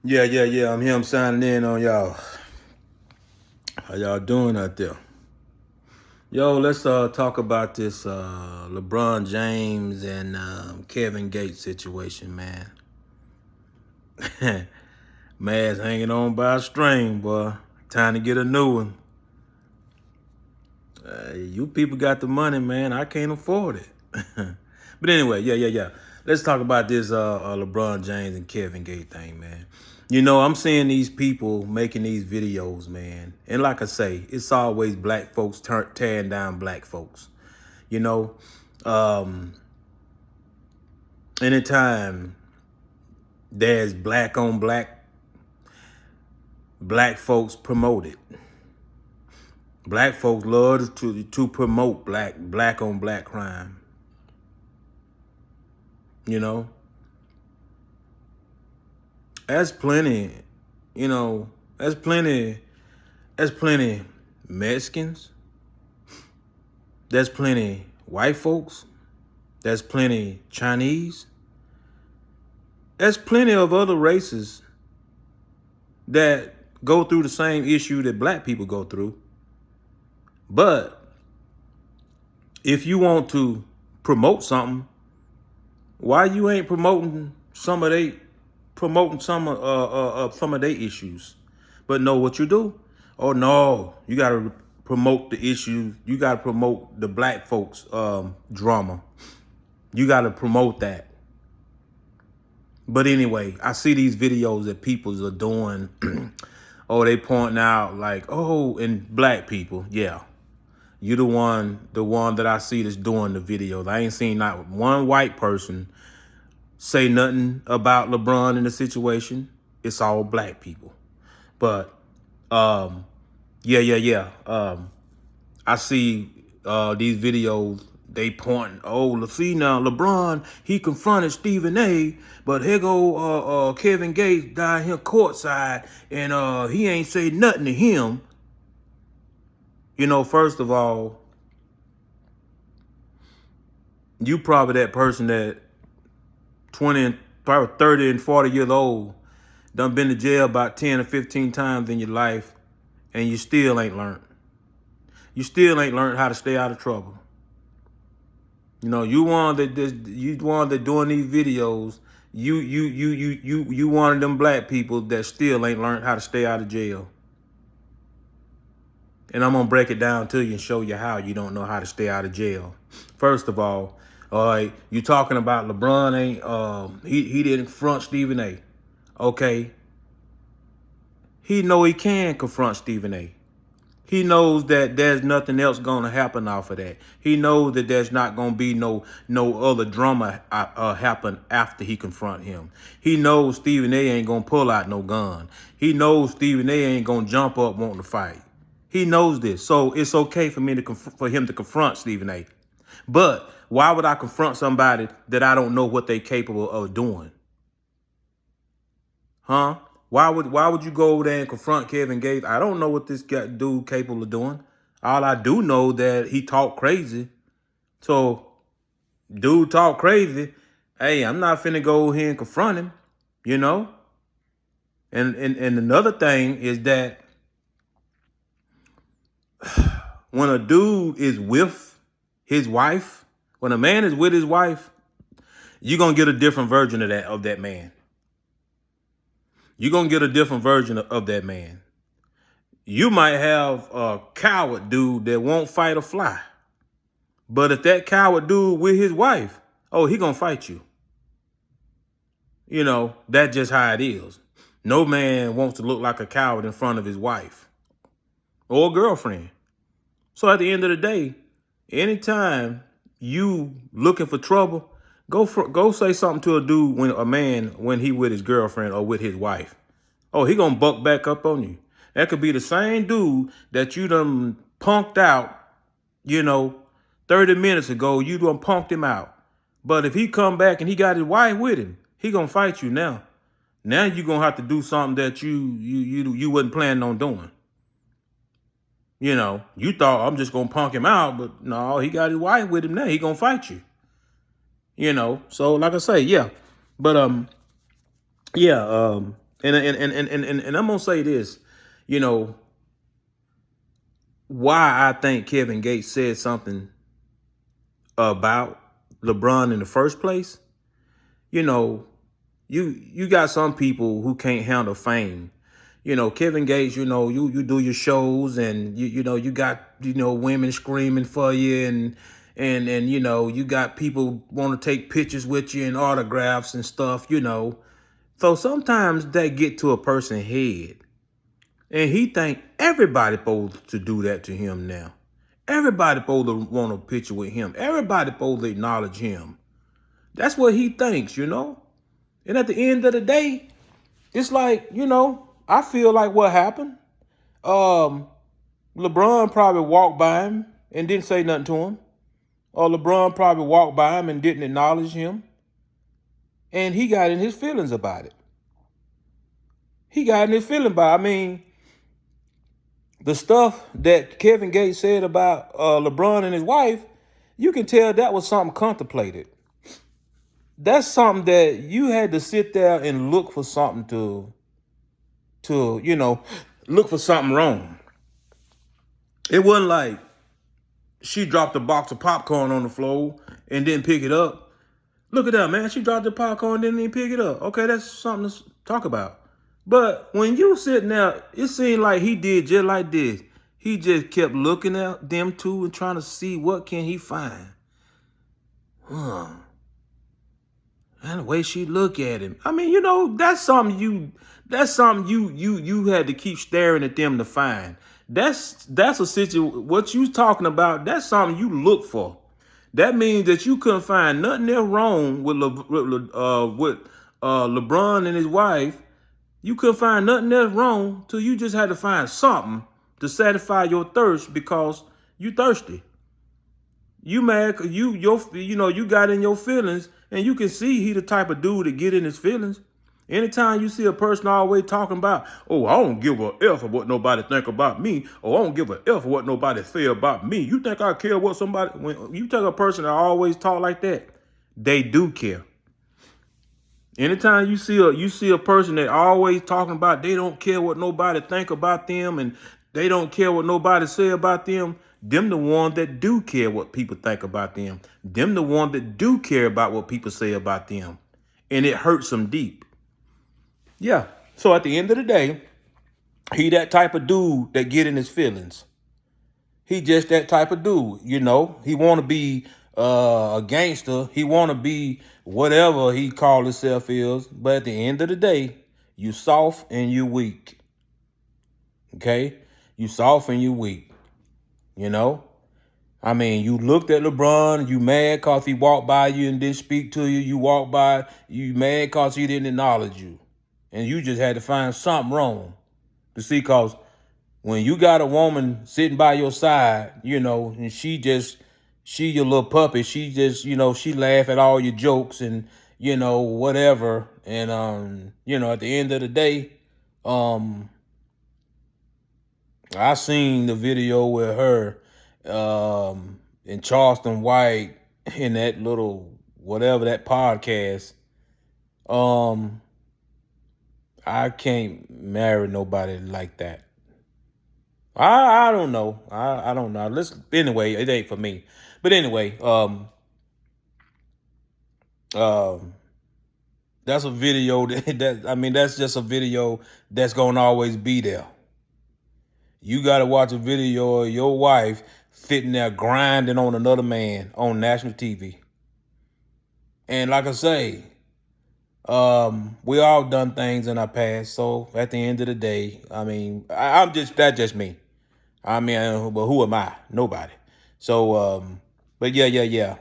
Yeah. I'm here. I'm signing in on y'all. How y'all doing out there? Yo, let's talk about this LeBron James and Kevin Gates situation, man. Man's hanging on by a string, boy. Time to get a new one. You people got the money, man. I can't afford it. But anyway, yeah. Let's talk about this LeBron James and Kevin Gates thing, man. You know, I'm seeing these people making these videos, man. And like I say, it's always black folks tearing down black folks. You know, anytime there's black on black folks promote it. Black folks love to promote black on black crime. You know, that's plenty. You know, that's plenty Mexicans. There's plenty white folks. There's plenty Chinese. There's plenty of other races that go through the same issue that black people go through. But if you want to promote something, why you ain't promoting some of their issues? But know what you do? Oh no, you gotta promote the issues. You gotta promote the black folks drama. You gotta promote that. But anyway, I see these videos that people are doing. Oh, they pointing out like, oh, and black people, yeah. You the one that I see that's doing the videos. I ain't seen not one white person say nothing about LeBron in the situation. It's all black people. But yeah. I see these videos. They pointing, oh, see now, LeBron, he confronted Stephen A, but here go Kevin Gates down here courtside, and he ain't say nothing to him. You know, first of all, you probably that person that 20 and probably 30 and 40 years old, done been to jail about 10 or 15 times in your life, and you still ain't learned. You still ain't learned how to stay out of trouble. You know, you one that doing these videos. You one of them black people that still ain't learned how to stay out of jail. And I'm gonna break it down to you and show you how you don't know how to stay out of jail. First of all right, you talking about LeBron ain't he didn't confront Stephen A. Okay. He know he can confront Stephen A. He knows that there's nothing else gonna happen off of that. He knows that there's not gonna be no other drama happen after he confront him. He knows Stephen A. ain't gonna pull out no gun. He knows Stephen A. ain't gonna jump up wanting to fight. He knows this, so it's okay for me for him to confront Stephen A. But why would I confront somebody that I don't know what they're capable of doing? Huh? Why would you go over there and confront Kevin Gates? I don't know what this dude capable of doing. All I do know that he talk crazy. So, dude talk crazy. Hey, I'm not finna go here and confront him, you know? And another thing is that when a dude is with his wife, when a man is with his wife, you're going to get a different version of that man. You're going to get a different version of that man. You might have a coward dude that won't fight or fly. But if that coward dude with his wife, oh, he going to fight you. You know, that's just how it is. No man wants to look like a coward in front of his wife or girlfriend. So at the end of the day, anytime you looking for trouble, go say something to a dude when he with his girlfriend or with his wife. Oh, he gonna buck back up on you. That could be the same dude that you done punked out, 30 minutes ago. You done punked him out. But if he come back and he got his wife with him, he gonna fight you now. Now you gonna have to do something that you wasn't planning on doing. You know, you thought I'm just gonna punk him out, but no, he got his wife with him now. He gonna fight you. You know, so like I say, yeah. But And I'm gonna say this, you know, why I think Kevin Gates said something about LeBron in the first place. You know, you got some people who can't handle fame. You know, Kevin Gates, you do your shows and you got, women screaming for you and you got people want to take pictures with you and autographs and stuff. So sometimes that get to a person's head. And he think everybody supposed to do that to him now. Everybody supposed to want a picture with him. Everybody supposed to acknowledge him. That's what he thinks. And at the end of the day, it's like, I feel like what happened. LeBron probably walked by him and didn't say nothing to him. Or LeBron probably walked by him and didn't acknowledge him. And he got in his feelings about it. I mean, the stuff that Kevin Gates said about LeBron and his wife, you can tell that was something contemplated. That's something that you had to sit there and look for something look for something wrong. It wasn't like she dropped a box of popcorn on the floor and didn't pick it up. Look at that, man. She dropped the popcorn and didn't even pick it up. Okay, that's something to talk about. But when you sitting there, it seemed like he did just like this. He just kept looking at them two and trying to see what can he find. And the way she look at him. I mean, that's something you had to keep staring at them to find. That's a situation. What you talking about? That's something you look for. That means that you couldn't find nothing else wrong with LeBron and his wife. You couldn't find nothing else wrong till you just had to find something to satisfy your thirst because you thirsty. You mad? You got in your feelings, and you can see he the type of dude to get in his feelings. Anytime you see a person always talking about, oh, I don't give a F of what nobody think about me, or I don't give a F of what nobody say about me. You think I care what somebody? When you take a person that always talk like that, they do care. Anytime you see a person that always talking about they don't care what nobody think about them and they don't care what nobody say about them the ones that do care what people think about them. Them the ones that do care about what people say about them. And it hurts them deep. Yeah. So at the end of the day, he that type of dude that get in his feelings. He just that type of dude, He want to be a gangster. He want to be whatever he call himself is. But at the end of the day, you soft and you weak. Okay? You soft and you weak. I mean, you looked at LeBron, you mad because he walked by you and didn't speak to you. You walked by, you mad because he didn't acknowledge you. And you just had to find something wrong to see, because when you got a woman sitting by your side, and she your little puppy, she just, she laugh at all your jokes and, whatever. And, at the end of the day, I seen the video with her, and Charleston White in that little, whatever, that podcast. I can't marry nobody like that. I don't know. I don't know. Anyway, it ain't for me. But anyway, that's a video that's just a video that's gonna always be there. You gotta watch a video of your wife sitting there grinding on another man on national TV. And like I say, we all done things in our past. So at the end of the day, I mean, that's just me. I mean, but who am I? Nobody. So, but yeah.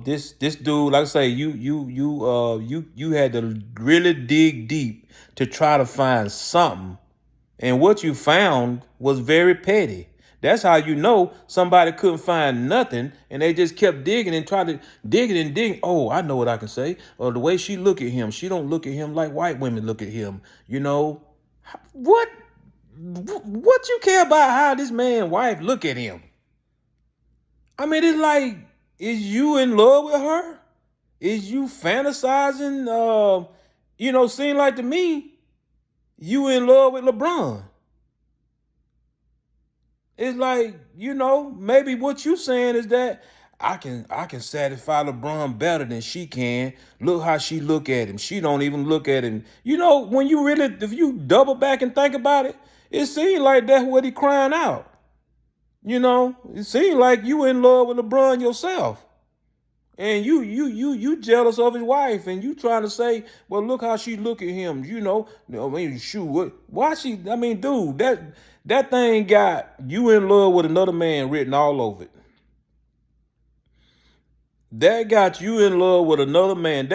This dude, like I say, you had to really dig deep to try to find something. And what you found was very petty. That's how you know somebody couldn't find nothing and they just kept digging and tried to dig it and dig. Oh, I know what I can say. Or the way she look at him, she don't look at him like white women look at him. What you care about how this man's wife look at him? I mean, it's like, is you in love with her? Is you fantasizing, seem like to me, you in love with LeBron. It's like, maybe what you saying is that I can satisfy LeBron better than she can. Look how she look at him. She don't even look at him. When you really, if you double back and think about it, it seems like that's what he crying out. It seems like you in love with LeBron yourself. And you jealous of his wife, and you trying to say, well, look how she look at him. Shoot, why she? Dude, that thing got you in love with another man written all over it. That got you in love with another man.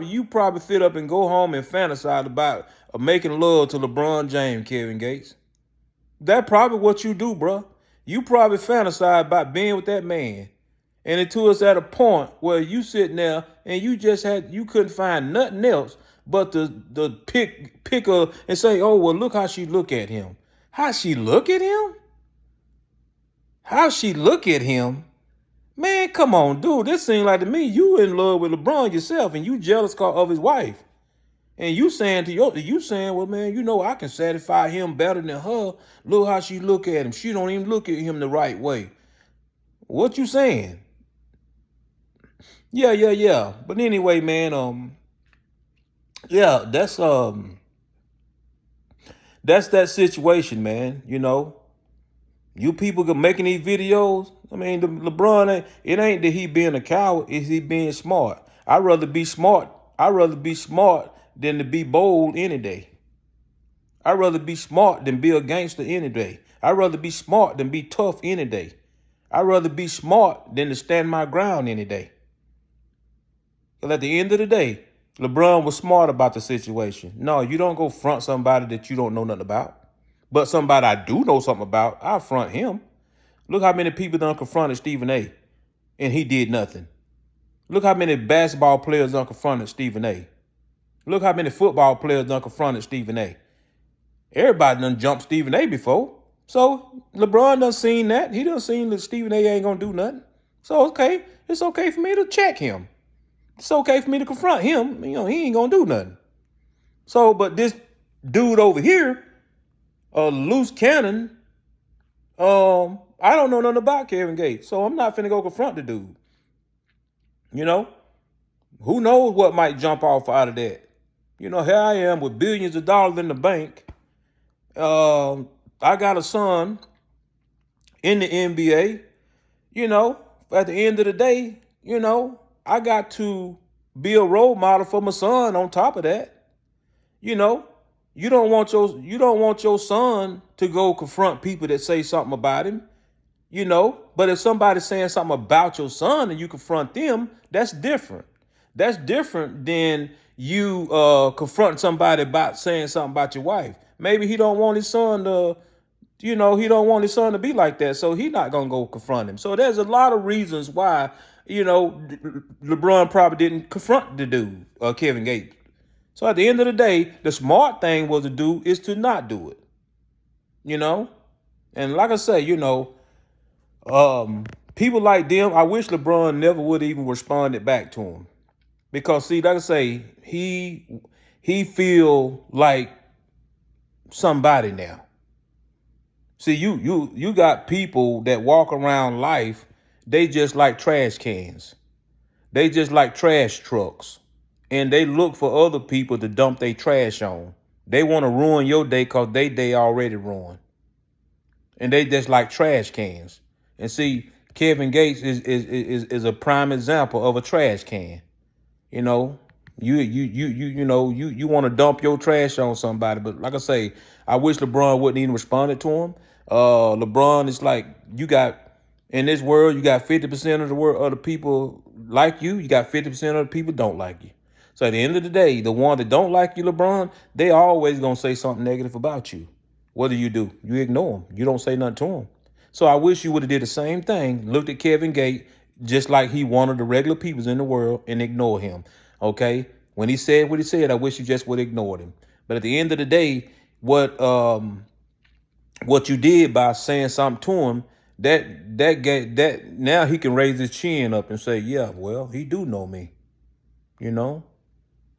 You probably sit up and go home and fantasize about making love to LeBron James, Kevin Gates. That probably what you do, bro. You probably fantasize about being with that man. And until it's at a point where you sitting there and you couldn't find nothing else but to pick her and say, oh, well, look how she look at him. How she look at him? How she look at him? Man, come on, dude. This seems like to me you in love with LeBron yourself, and you jealous of his wife. And you saying, well, man, I can satisfy him better than her. Look how she look at him. She don't even look at him the right way. What you saying? Yeah. But anyway, man, yeah, that's that situation, man. You people are making these videos. LeBron ain't that he being a coward, it's he being smart. I'd rather be smart than to be bold any day. I'd rather be smart than be a gangster any day. I'd rather be smart than be tough any day. I'd rather be smart than to stand my ground any day. Because at the end of the day, LeBron was smart about the situation. No, you don't go front somebody that you don't know nothing about. But somebody I do know something about, I front him. Look how many people done confronted Stephen A. and he did nothing. Look how many basketball players done confronted Stephen A. Look how many football players done confronted Stephen A. Everybody done jumped Stephen A before. So LeBron done seen that. He done seen that Stephen A ain't gonna do nothing. So okay, it's okay for me to check him. It's okay for me to confront him. He ain't gonna do nothing. So, but this dude over here, loose cannon, I don't know nothing about Kevin Gates, so I'm not finna go confront the dude. Who knows what might jump off out of that? Here I am with billions of dollars in the bank. I got a son in the NBA. At the end of the day, I got to be a role model for my son on top of that. You don't want your son to go confront people that say something about him. But if somebody's saying something about your son and you confront them, that's different. That's different than you confront somebody about saying something about your wife. Maybe he don't want his son to, he don't want his son to be like that, so he's not gonna go confront him. So there's a lot of reasons why, LeBron probably didn't confront the dude, Kevin Gates. So at the end of the day, the smart thing was to do is to not do it. And like I say, people like them, I wish LeBron never would even responded back to him. Because see, like I say, he feel like somebody now. See, you got people that walk around life, they just like trash cans. They just like trash trucks. And they look for other people to dump their trash on. They want to ruin your day because they day already ruined. And they just like trash cans. And see, Kevin Gates is a prime example of a trash can. You want to dump your trash on somebody. But like I say, I wish LeBron wouldn't even responded to him. LeBron is like, in this world, you got 50% of the world of the people like you. You got 50% of the people don't like you. So at the end of the day, the one that don't like you, LeBron, they always going to say something negative about you. What do? You ignore them. You don't say nothing to them. So I wish you would have did the same thing, looked at Kevin Gates just like he wanted the regular peoples in the world and ignore him. Okay? When he said what he said, I wish you just would have ignored him. But at the end of the day, what you did by saying something to him, that now he can raise his chin up and say, yeah, well, he do know me.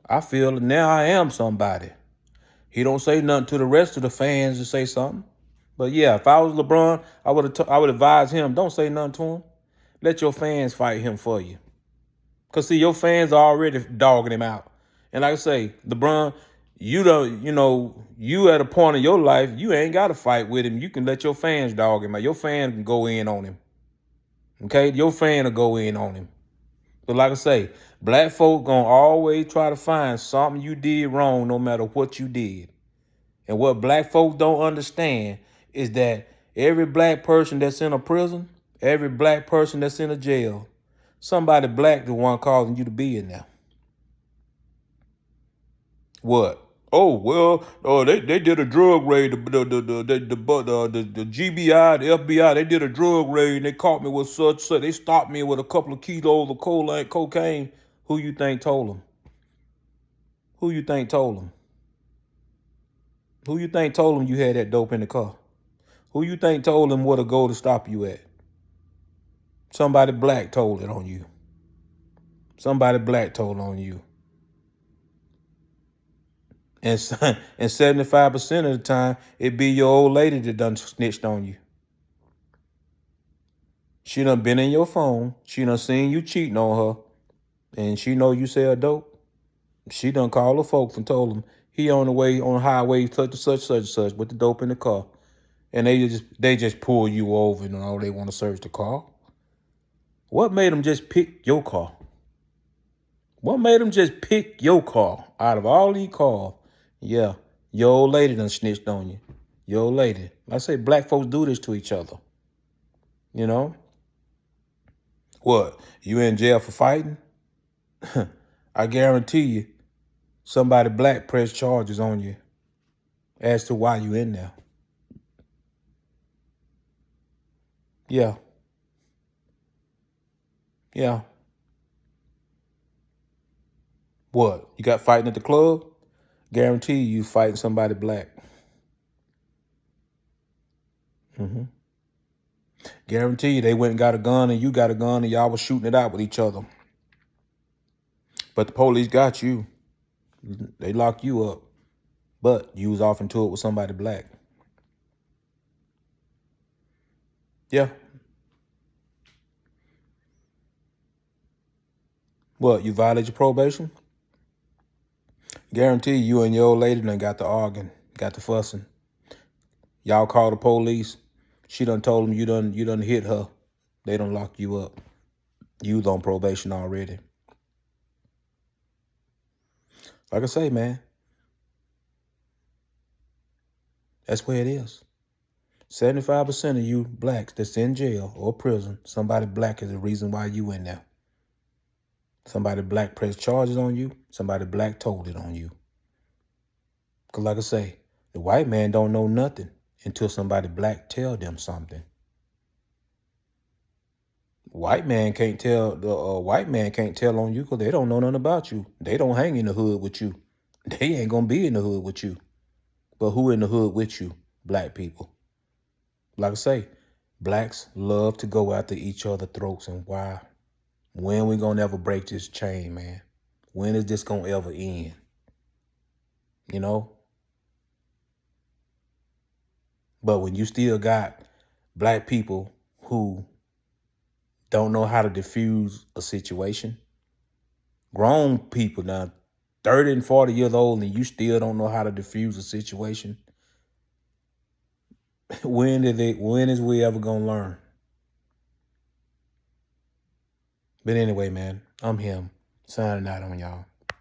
I feel now I am somebody. He don't say nothing to the rest of the fans to say something. But yeah, if I was LeBron, I would advise him, don't say nothing to him. Let your fans fight him for you. Cause see, your fans are already dogging him out. And like I say, LeBron, you at a point in your life, you ain't got to fight with him. You can let your fans dog him out. Your fans can go in on him. Okay, your fan will go in on him. But like I say, black folk gonna always try to find something you did wrong, no matter what you did. And what black folk don't understand is that every black person that's in a prison, every black person that's in a jail, somebody black the one causing you to be in there. What? Oh well, they did a drug raid. The GBI, the FBI, they did a drug raid and they caught me with such. They stopped me with a couple of kilos of cocaine. Who you think told them? Who you think told them? Who you think told them you had that dope in the car? Who you think told them where to go to stop you at? Somebody black told it on you. Somebody black told on you. And 75% of the time, it be your old lady that done snitched on you. She done been in your phone. She done seen you cheating on her. And she know you sell dope. She done called the folks and told them he on the way on the highway such with the dope in the car. And they just pull you over and all they want to search the car. What made them just pick your car? What made them just pick your car out of all these cars? Yeah, your old lady done snitched on you. Your old lady. I say black folks do this to each other. You know? What? You in jail for fighting? I guarantee you, somebody black pressed charges on you as to why you in there. Yeah. Yeah. What? You got fighting at the club? Guarantee you fighting somebody black. Guarantee you they went and got a gun and you got a gun and y'all was shooting it out with each other. But the police got you. They locked you up. But you was off into it with somebody black. Yeah. What, you violated your probation? Guarantee you and your old lady done got the arguing, got the fussing. Y'all called the police. She done told them you done hit her. They done lock you up. You was on probation already. Like I say, man, that's where it is. 75% of you blacks that's in jail or prison, somebody black is the reason why you in there. Somebody black pressed charges on you. Somebody black told it on you. Because like I say, the white man don't know nothing until somebody black tell them something. White man can't tell on you because they don't know nothing about you. They don't hang in the hood with you. They ain't gonna be in the hood with you. But who in the hood with you? Black people. Like I say, blacks love to go after each other's throats. And why? When we gonna ever break this chain, man? When is this gonna ever end? You know? But when you still got black people who don't know how to diffuse a situation, grown people now, 30 and 40 years old, and you still don't know how to diffuse a situation, when is we ever gonna learn? But anyway, man, I'm him, signing out on y'all.